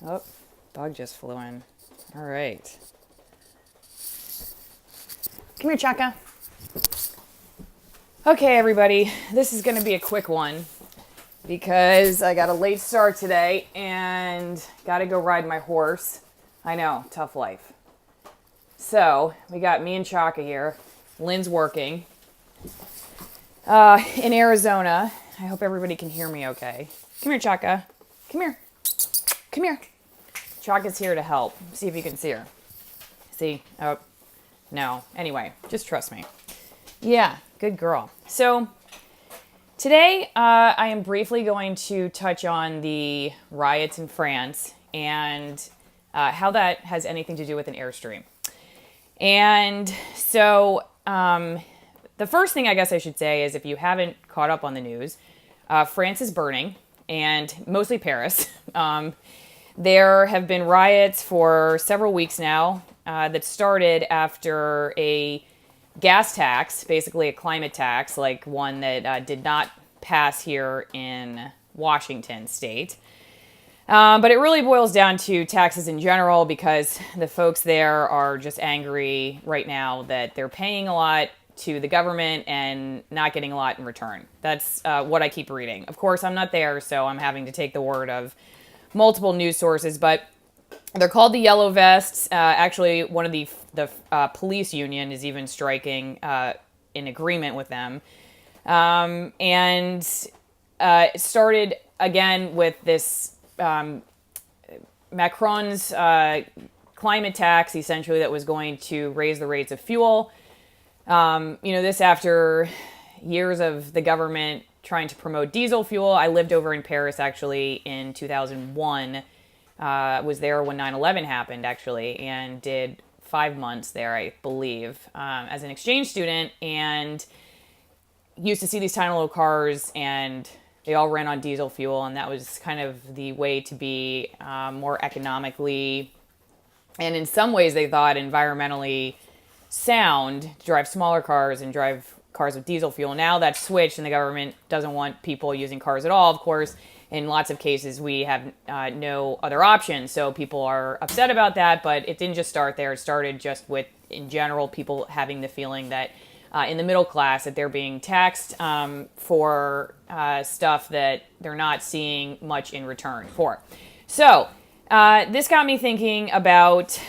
Oh, bug just flew in. All right. Come here, Chaka. Okay, everybody. This is going to be a quick one because I got a late start today and got to go ride my horse. I know, tough life. So, we got me and Chaka here. Lynn's working in Arizona. I hope everybody can hear me okay. Come here, Chaka. Come here. Come here. Chaka's here to help. See if you can see her. See? Oh, no. Anyway, just trust me. Yeah, good girl. So today I am briefly going to touch on the riots in France and how that has anything to do with an Airstream. And so the first thing I guess I should say is if you haven't caught up on the news, France is burning, and mostly Paris. There have been riots for several weeks now that started after a gas tax, basically a climate tax, like one that did not pass here in Washington state. But it really boils down to taxes in general because the folks there are just angry right now that they're paying a lot to the government and not getting a lot in return. That's what I keep reading. Of course, I'm not there, so I'm having to take the word of multiple news sources, but they're called the Yellow Vests. Actually, one of the police union is even striking in agreement with them. And it started again with this Macron's climate tax, essentially, that was going to raise the rates of fuel. This after years of the government trying to promote diesel fuel. I lived over in Paris, actually, in 2001. Was there when 9/11 happened, actually, and did 5 months there, I believe, as an exchange student, and used to see these tiny little cars, and they all ran on diesel fuel, and that was kind of the way to be more economically, and in some ways they thought environmentally sound, to drive smaller cars and drive cars with diesel fuel. Now that's switched, and the government doesn't want people using cars at all, of course. In lots of cases, we have no other options, so people are upset about that, but it didn't just start there. It started just with, in general, people having the feeling that in the middle class that they're being taxed for stuff that they're not seeing much in return for. So this got me thinking about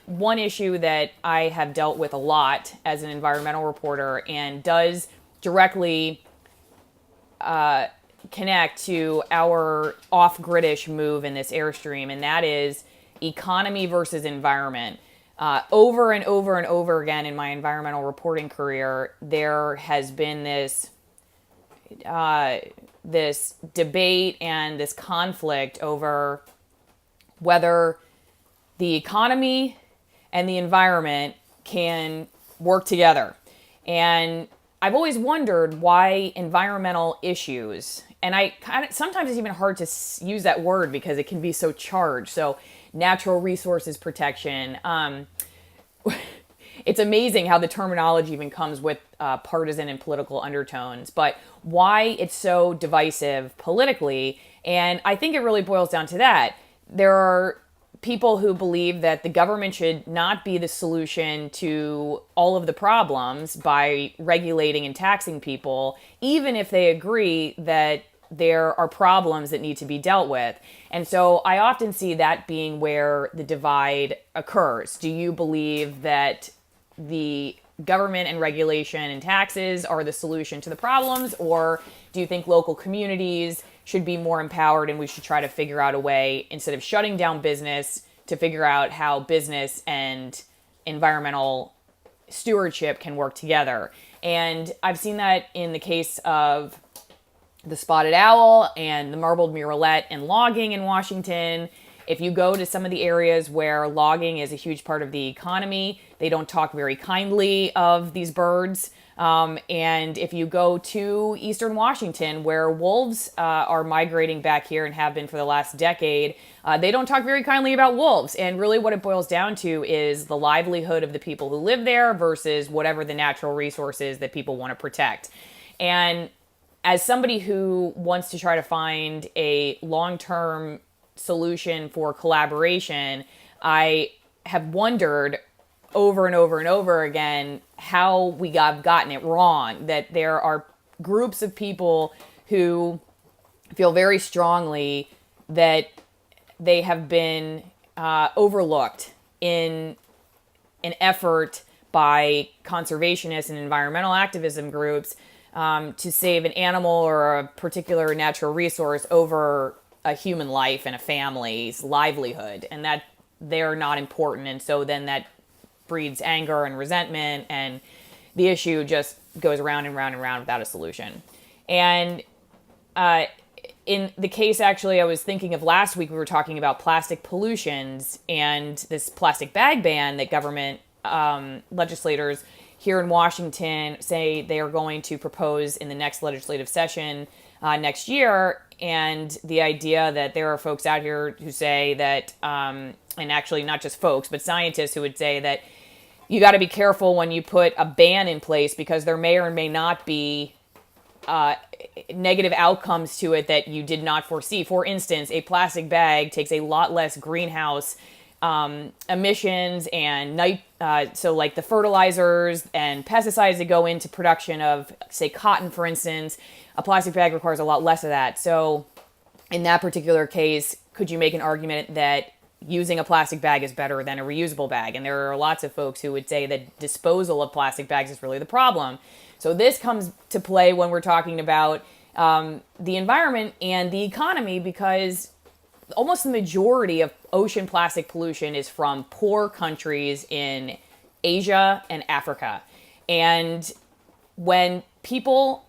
one issue that I have dealt with a lot as an environmental reporter and does directly connect to our off-gridish move in this Airstream, and that is economy versus environment. Over and over and over again in my environmental reporting career, there has been this debate and this conflict over whether the economy and the environment can work together. And I've always wondered why environmental issues, and sometimes it's even hard to use that word because it can be so charged. So natural resources protection. It's amazing how the terminology even comes with partisan and political undertones, but why it's so divisive politically. And I think it really boils down to that. There are people who believe that the government should not be the solution to all of the problems by regulating and taxing people, even if they agree that there are problems that need to be dealt with. And so I often see that being where the divide occurs. Do you believe that the government and regulation and taxes are the solution to the problems, or do you think local communities should be more empowered and we should try to figure out a way, instead of shutting down business, to figure out how business and environmental stewardship can work together? And I've seen that in the case of the spotted owl and the marbled murrelet and logging in Washington. If you go to some of the areas where logging is a huge part of the economy, they don't talk very kindly of these birds. And if you go to eastern Washington, where wolves are migrating back here and have been for the last decade, they don't talk very kindly about wolves. And really what it boils down to is the livelihood of the people who live there versus whatever the natural resources that people want to protect. And as somebody who wants to try to find a long-term solution for collaboration, I have wondered over and over and over again how we have gotten it wrong, that there are groups of people who feel very strongly that they have been overlooked in an effort by conservationists and environmental activism groups to save an animal or a particular natural resource over a human life and a family's livelihood, and that they're not important. And so then that breeds anger and resentment, and the issue just goes around and round and round without a solution. And in the case, actually, I was thinking of last week, we were talking about plastic pollutions and this plastic bag ban that government legislators here in Washington say they are going to propose in the next legislative session next year. And the idea that there are folks out here who say that, and actually not just folks, but scientists who would say that you got to be careful when you put a ban in place because there may or may not be negative outcomes to it that you did not foresee. For instance, a plastic bag takes a lot less greenhouse emissions and so like the fertilizers and pesticides that go into production of, say, cotton, for instance. A plastic bag requires a lot less of that. So in that particular case, could you make an argument that using a plastic bag is better than a reusable bag? And there are lots of folks who would say that disposal of plastic bags is really the problem. So this comes to play when we're talking about the environment and the economy, because almost the majority of ocean plastic pollution is from poor countries in Asia and Africa. And when people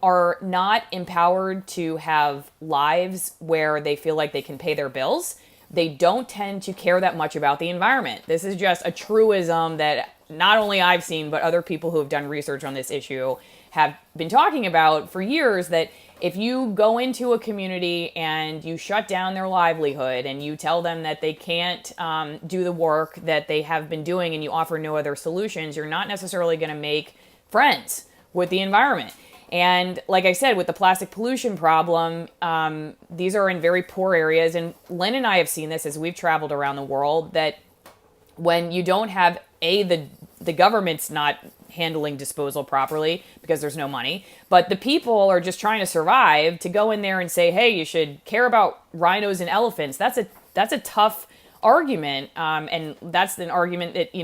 are not empowered to have lives where they feel like they can pay their bills, they don't tend to care that much about the environment. This is just a truism that not only I've seen, but other people who have done research on this issue have been talking about for years, that if you go into a community and you shut down their livelihood and you tell them that they can't do the work that they have been doing and you offer no other solutions, you're not necessarily going to make friends with the environment. And like I said, with the plastic pollution problem, these are in very poor areas. And Lynn and I have seen this as we've traveled around the world, that when you don't have, the government's not handling disposal properly because there's no money, but the people are just trying to survive, to go in there and say, hey, you should care about rhinos and elephants. That's a tough argument. And that's an argument that,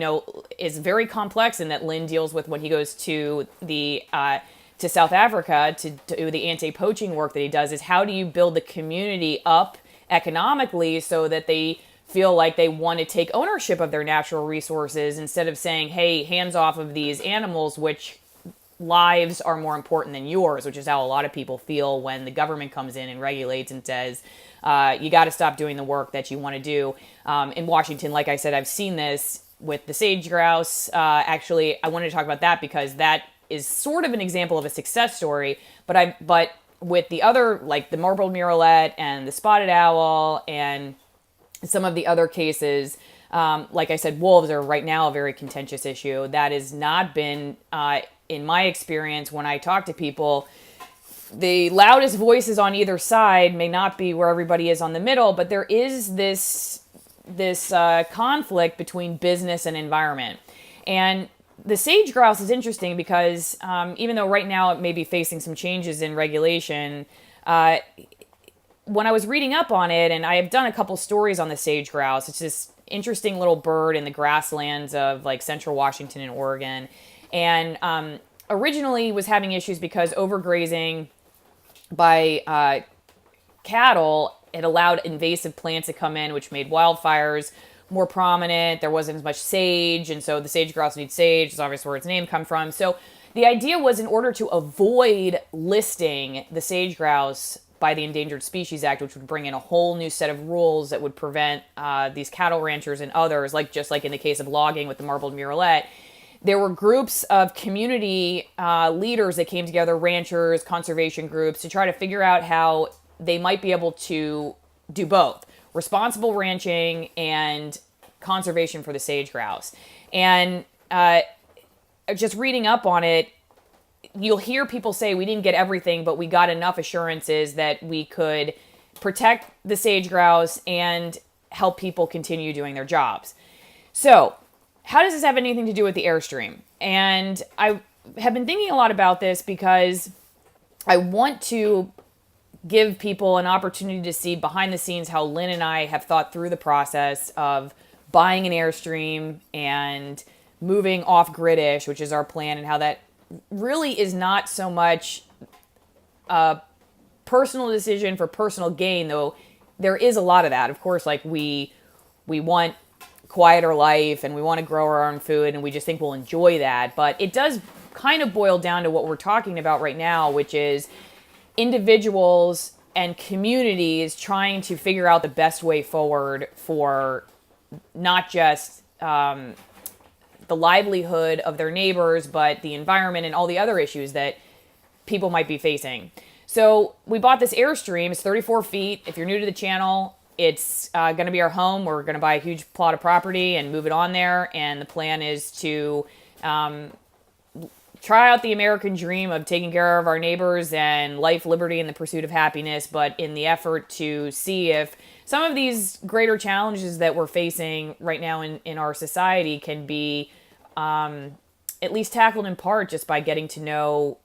is very complex and that Lynn deals with when he goes to to South Africa to do the anti-poaching work that he does, is how do you build the community up economically so that they feel like they want to take ownership of their natural resources, instead of saying, hey, hands off of these animals, which lives are more important than yours, which is how a lot of people feel when the government comes in and regulates and says, you got to stop doing the work that you want to do. In Washington, like I said, I've seen this with the sage grouse. Actually, I wanted to talk about that because that is sort of an example of a success story, but with the other, like the marbled murrelet and the spotted owl and some of the other cases, like I said, wolves are right now a very contentious issue. That has not been, in my experience, when I talk to people, the loudest voices on either side may not be where everybody is on the middle, but there is this conflict between business and environment. And the sage grouse is interesting because even though right now it may be facing some changes in regulation, when I was reading up on it, and I have done a couple stories on the sage grouse, it's this interesting little bird in the grasslands of like central Washington and Oregon. And originally was having issues because overgrazing by cattle, it allowed invasive plants to come in, which made wildfires more prominent. There wasn't as much sage, and so the sage grouse needs sage. That's obviously where its name comes from. So the idea was, in order to avoid listing the sage grouse by the Endangered Species Act, which would bring in a whole new set of rules that would prevent these cattle ranchers and others, just like in the case of logging with the marbled murrelet, there were groups of community leaders that came together, ranchers, conservation groups, to try to figure out how they might be able to do both responsible ranching and conservation for the sage grouse. And just reading up on it, you'll hear people say we didn't get everything, but we got enough assurances that we could protect the sage grouse, and help people continue doing their jobs. So, how does this have anything to do with the Airstream? And I have been thinking a lot about this because I want to give people an opportunity to see behind the scenes how Lynn and I have thought through the process of buying an Airstream and moving off gridish, which is our plan, and how that really is not so much a personal decision for personal gain, though there is a lot of that. Of course, like we want quieter life and we want to grow our own food and we just think we'll enjoy that. But it does kind of boil down to what we're talking about right now, which is individuals and communities trying to figure out the best way forward for not just the livelihood of their neighbors, but the environment and all the other issues that people might be facing. So we bought this Airstream. It's 34 feet. If you're new to the channel, it's going to be our home. We're going to buy a huge plot of property and move it on there. And the plan is to try out the American dream of taking care of our neighbors and life, liberty, and the pursuit of happiness, but in the effort to see if some of these greater challenges that we're facing right now in our society can be at least tackled in part just by getting to know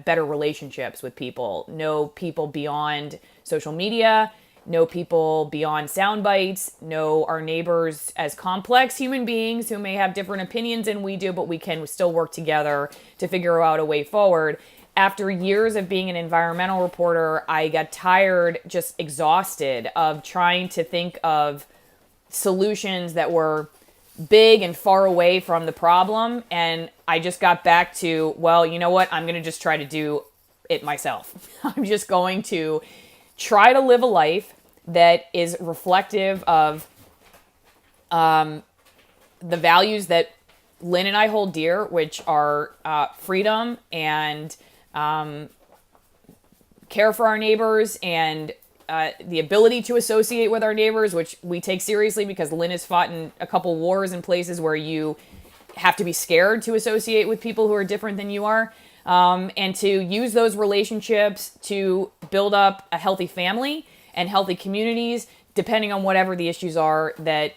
better relationships with people, know people beyond social media, know people beyond sound bites, know our neighbors as complex human beings who may have different opinions than we do, but we can still work together to figure out a way forward. After years of being an environmental reporter, I got tired, just exhausted of trying to think of solutions that were big and far away from the problem. And I just got back to, well, you know what? I'm going to just try to do it myself. I'm just going to try to live a life that is reflective of the values that Lynn and I hold dear, which are freedom and care for our neighbors and the ability to associate with our neighbors, which we take seriously because Lynn has fought in a couple wars in places where you have to be scared to associate with people who are different than you are, and to use those relationships to build up a healthy family and healthy communities, depending on whatever the issues are that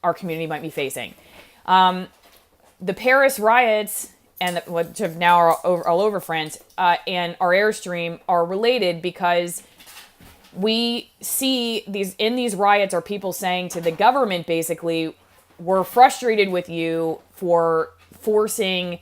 our community might be facing. The Paris riots, and which have now are all over France, and our Airstream are related because we see these riots are people saying to the government, basically, we're frustrated with you for forcing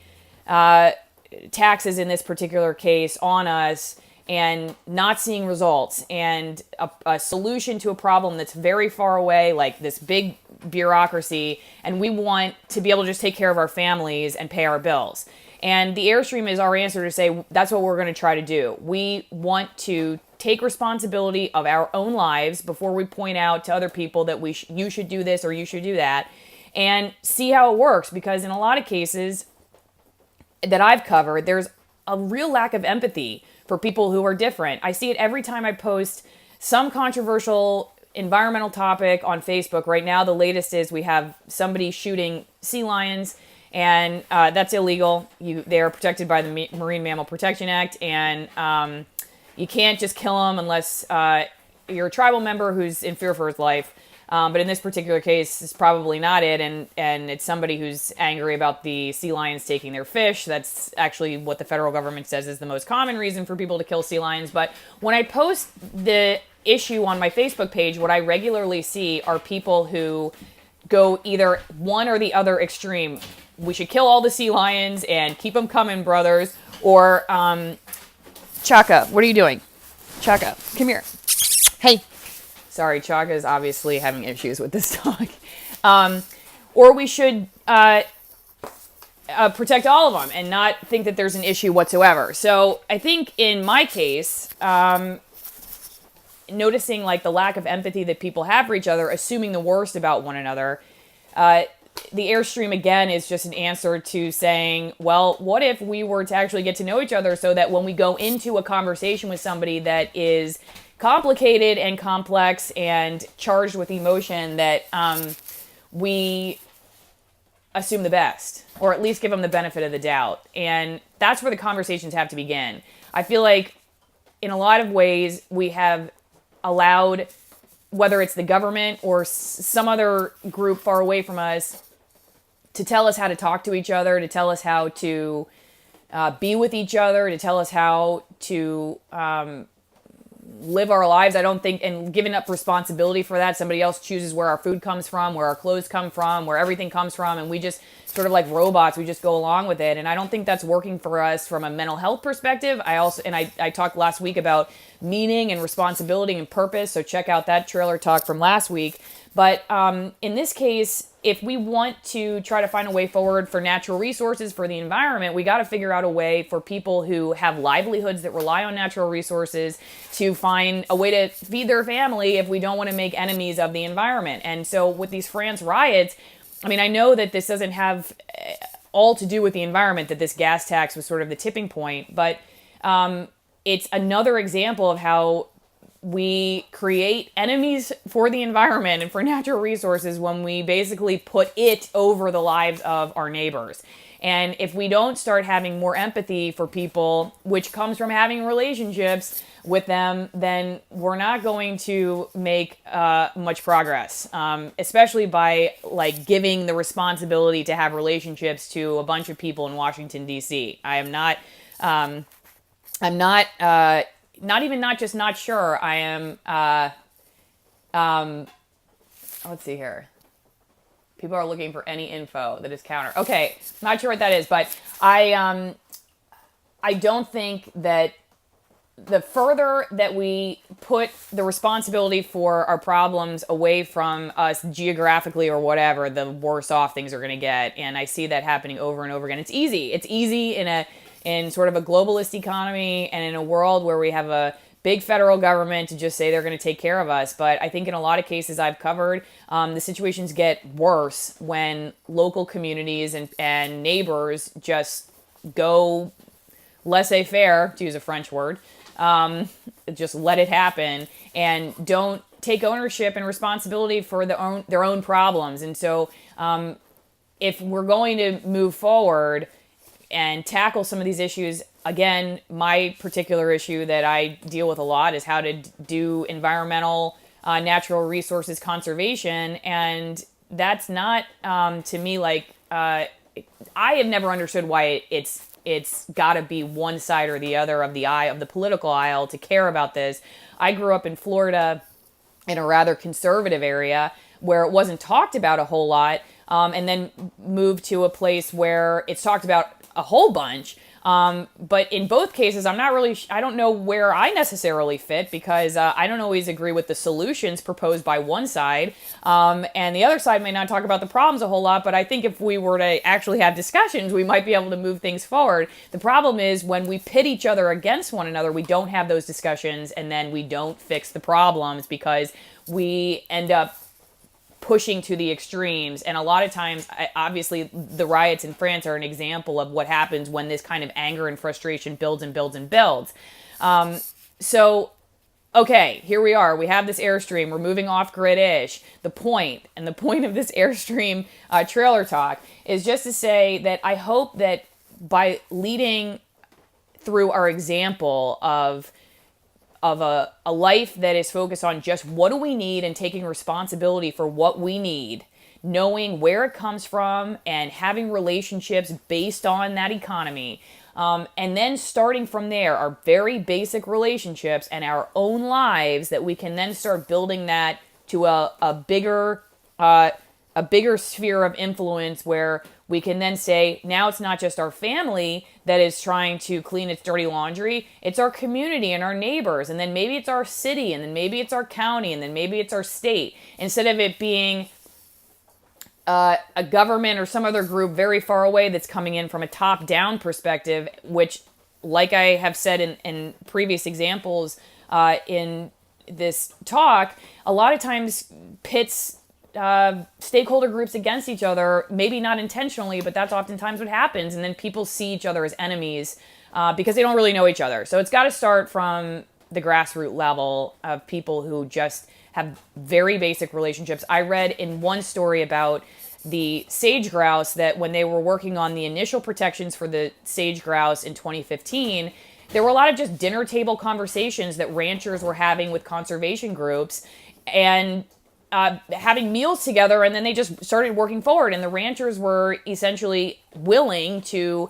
taxes in this particular case on us and not seeing results, and a solution to a problem that's very far away, like this big bureaucracy, and we want to be able to just take care of our families and pay our bills. And the Airstream is our answer to say, that's what we're going to try to do. We want to take responsibility of our own lives before we point out to other people that you should do this or you should do that, and see how it works. Because in a lot of cases that I've covered, there's a real lack of empathy for people who are different. I see it every time I post some controversial environmental topic on Facebook. Right now, the latest is we have somebody shooting sea lions, and that's illegal. They are protected by the Marine Mammal Protection Act, and you can't just kill them unless you're a tribal member who's in fear for his life. But in this particular case, it's probably not it, and it's somebody who's angry about the sea lions taking their fish. That's actually what the federal government says is the most common reason for people to kill sea lions. But when I post the issue on my Facebook page, what I regularly see are people who go either one or the other extreme. We should kill all the sea lions and keep them coming, brothers. Or, Chaka, what are you doing? Chaka, come here. Hey. Sorry, Chaka is obviously having issues with this dog. Or we should protect all of them and not think that there's an issue whatsoever. So I think in my case, noticing like the lack of empathy that people have for each other, assuming the worst about one another, the Airstream, again, is just an answer to saying, well, what if we were to actually get to know each other so that when we go into a conversation with somebody that is complicated and complex and charged with emotion, that we assume the best, or at least give them the benefit of the doubt. And that's where the conversations have to begin. I feel like in a lot of ways we have allowed, whether it's the government or some other group far away from us, to tell us how to talk to each other, to tell us how to be with each other, to tell us how to live our lives. I don't think, and giving up responsibility for that, somebody else chooses where our food comes from, where our clothes come from, where everything comes from, and we just sort of like robots, we just go along with it. And I don't think that's working for us from a mental health perspective. I talked last week about meaning and responsibility and purpose, so check out that trailer talk from last week. But in this case, if we want to try to find a way forward for natural resources, for the environment, we got to figure out a way for people who have livelihoods that rely on natural resources to find a way to feed their family if we don't want to make enemies of the environment. And so with these France riots, I mean, I know that this doesn't have all to do with the environment, that this gas tax was sort of the tipping point, but it's another example of how we create enemies for the environment and for natural resources when we basically put it over the lives of our neighbors. And if we don't start having more empathy for people, which comes from having relationships with them, then we're not going to make much progress, especially by like giving the responsibility to have relationships to a bunch of people in Washington, D.C. I'm not just not sure. I am, let's see here. People are looking for any info that is counter. Okay, not sure what that is, but I don't think that the further that we put the responsibility for our problems away from us geographically or whatever, the worse off things are going to get. And I see that happening over and over again. It's easy. It's easy in sort of a globalist economy and in a world where we have a big federal government to just say they're going to take care of us. But I think in a lot of cases I've covered, the situations get worse when local communities and neighbors just go laissez-faire, to use a French word, just let it happen and don't take ownership and responsibility for their own problems. And so if we're going to move forward and tackle some of these issues, again, my particular issue that I deal with a lot is how to do environmental natural resources conservation. And that's not, to me, like, I have never understood why it's got to be one side or the other of the political aisle to care about this. I grew up in Florida in a rather conservative area where it wasn't talked about a whole lot, and then moved to a place where it's talked about a whole bunch. But in both cases, I don't know where I necessarily fit, because I don't always agree with the solutions proposed by one side. And the other side may not talk about the problems a whole lot, but I think if we were to actually have discussions, we might be able to move things forward. The problem is when we pit each other against one another, we don't have those discussions, and then we don't fix the problems because we end up pushing to the extremes. And a lot of times, obviously, the riots in France are an example of what happens when this kind of anger and frustration builds and builds and builds. So, okay, here we are. We have this Airstream. We're moving off gridish. The point of this Airstream trailer talk is just to say that I hope that by leading through our example of a life that is focused on just what do we need and taking responsibility for what we need, knowing where it comes from and having relationships based on that economy. And then starting from there, our very basic relationships and our own lives, that we can then start building that to a bigger sphere of influence, where we can then say, now it's not just our family that is trying to clean its dirty laundry, it's our community and our neighbors, and then maybe it's our city, and then maybe it's our county, and then maybe it's our state, instead of it being a government or some other group very far away that's coming in from a top-down perspective, which, like I have said in previous examples in this talk, a lot of times pits stakeholder groups against each other, maybe not intentionally, but that's oftentimes what happens. And then people see each other as enemies because they don't really know each other. So it's got to start from the grassroots level of people who just have very basic relationships. I read in one story about the sage grouse that when they were working on the initial protections for the sage grouse in 2015, there were a lot of just dinner table conversations that ranchers were having with conservation groups, and having meals together, and then they just started working forward. And the ranchers were essentially willing to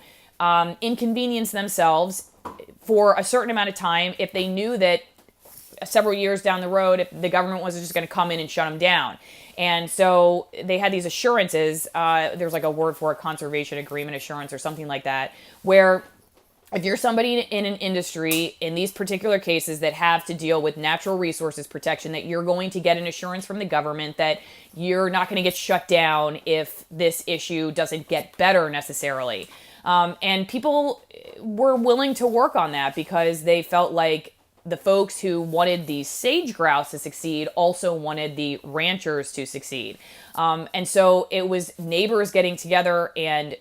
inconvenience themselves for a certain amount of time if they knew that several years down the road, if the government wasn't just going to come in and shut them down. And so they had these assurances. There's like a word for it, conservation agreement assurance or something like that, where if you're somebody in an industry in these particular cases that have to deal with natural resources protection, that you're going to get an assurance from the government that you're not going to get shut down if this issue doesn't get better necessarily. And people were willing to work on that because they felt like the folks who wanted the sage grouse to succeed also wanted the ranchers to succeed. And so it was neighbors getting together and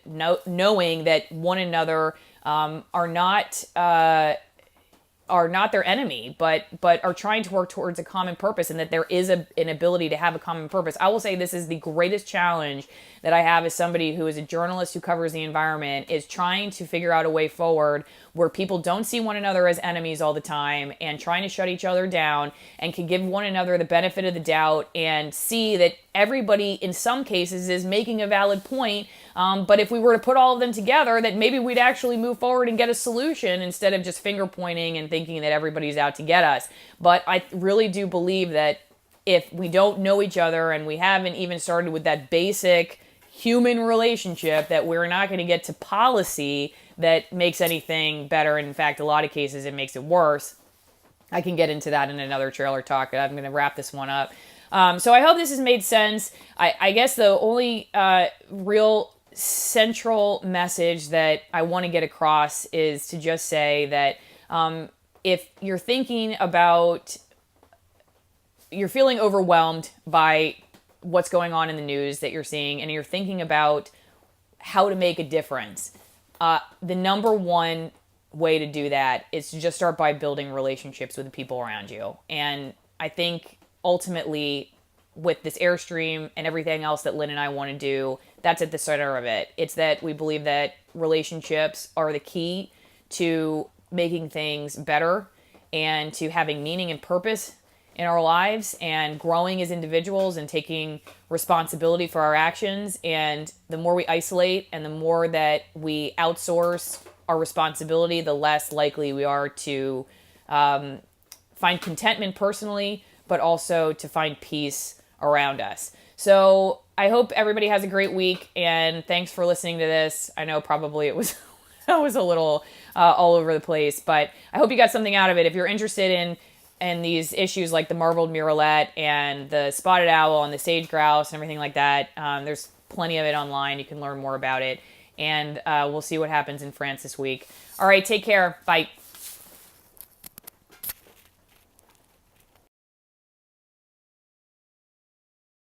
knowing that one another are not their enemy, but are trying to work towards a common purpose, and that there is an ability to have a common purpose. I will say this is the greatest challenge that I have as somebody who is a journalist who covers the environment, is trying to figure out a way forward where people don't see one another as enemies all the time and trying to shut each other down, and can give one another the benefit of the doubt and see that everybody in some cases is making a valid point. But if we were to put all of them together, that maybe we'd actually move forward and get a solution instead of just finger pointing and thinking that everybody's out to get us. But I really do believe that if we don't know each other and we haven't even started with that basic human relationship, that we're not going to get to policy that makes anything better. In fact, a lot of cases it makes it worse. I can get into that in another trailer talk. I'm going to wrap this one up. So I hope this has made sense. I guess the only real central message that I want to get across is to just say that if you're thinking about, you're feeling overwhelmed by what's going on in the news that you're seeing, and you're thinking about how to make a difference, the number one way to do that is to just start by building relationships with the people around you. And I think ultimately, with this Airstream and everything else that Lynn and I want to do, that's at the center of it. It's that we believe that relationships are the key to making things better and to having meaning and purpose in our lives and growing as individuals and taking responsibility for our actions. And the more we isolate and the more that we outsource our responsibility, the less likely we are to find contentment personally, but also to find peace around us. So I hope everybody has a great week, and thanks for listening to this. I know probably it was I was a little all over the place, but I hope you got something out of it. If you're interested in these issues like the marbled murrelet and the spotted owl and the sage grouse and everything like that, there's plenty of it online. You can learn more about it, and we'll see what happens in France this week. All right, take care. Bye.